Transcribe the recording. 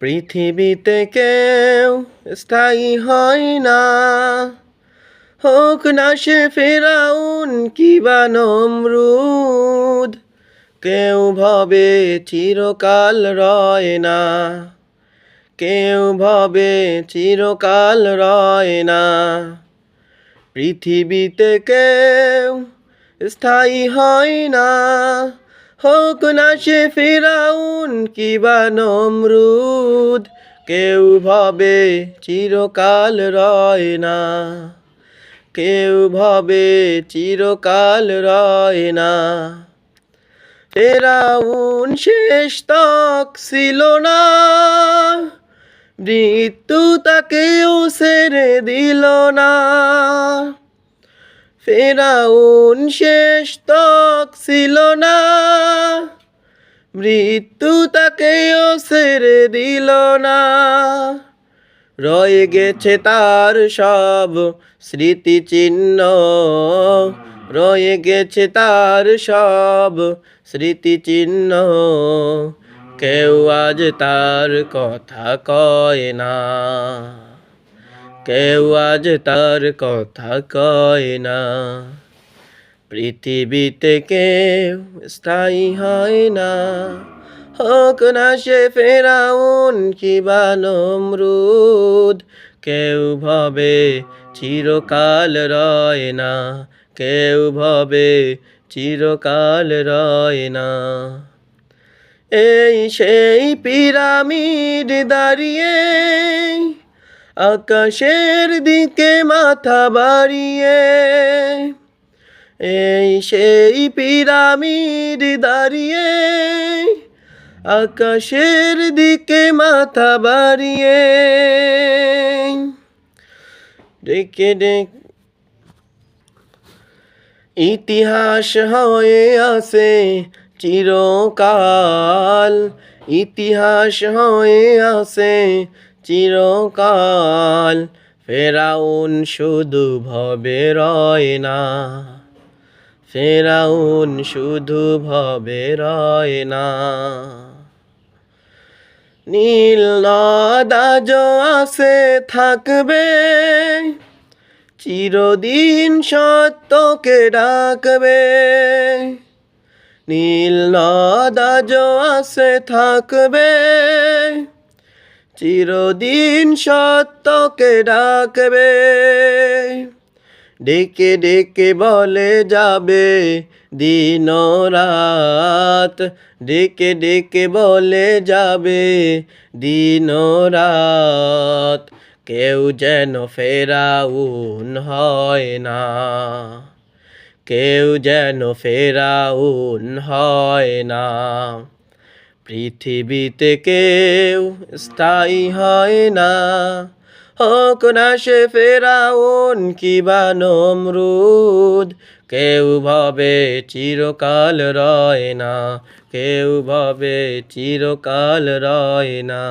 পৃথিবীতে কেউ স্থায়ী হয় না, হোক না সে ফেরাউন কিবা নমরুদ। কেউ ভবে চিরকাল রয় না, কেউ ভবে চিরকাল রয় না। পৃথিবীতে কেউ স্থায়ী হয় না, হোক না সে ফেরাউন কিবা নমরুদ। কেউ ভবে চিরকাল রয় না, কেউ ভবে চিরকাল রয় না। ফেরাউন শেষ তক ছিল না, মৃত্যু তাকেও ছেড়ে দিল না। ফেরাউন শেষ তক ছিল না, মৃত্যু তাকেও ছেড়ে দিল না। রয়ে গেছে তার সব স্মৃতিচিহ্ন, রয়ে গেছে তার সব স্মৃতিচিহ্ন। কেউ আজ তার কথা কয় না, কেউ আজ তার কথা কয় না। পৃথিবীতে কেউ স্থায়ী হয় না, হোক না সে ফেরাউন কিবা নমরুদ। কেউ ভবে চিরকাল রয় না, কেউ ভবে চিরকাল রয় না। এই সেই পিরামিড দাঁড়িয়ে আকাশের দিকে মাথা বাড়িয়ে, এই সেই পিরামিড দাঁড়িয়ে আকাশের দিকে মাথা বাড়িয়ে। ডেকে ডেকে ইতিহাস হয়ে আছে চিরকাল, ইতিহাস হয়ে আছে চিরকাল। ফেরাউন শুধু ভবে রয় না, ফেরাউন শুধু ভবে রয় না। নীল নদ আজও আছে থাকবে, চিরদিন সত্যকে ডাকবে। নীল নদ আজও আছে থাকবে, চিরদিন সত্যকে ডাকবে। ডেকে ডেকে বলে যাবে দিন রাত, ডেকে ডেকে বলে যাবে দিন রাত। কেউ যেন ফেরাউন হয় না, কেউ যেন ফেরাউন হয় না। পৃথিবীতে কেউ স্থায়ী হয় না, হোক না সে ফেরাউন কিবা নমরুদ। কেউ ভবে চিরকাল রয় না, কেউ ভবে চিরকাল রয় না।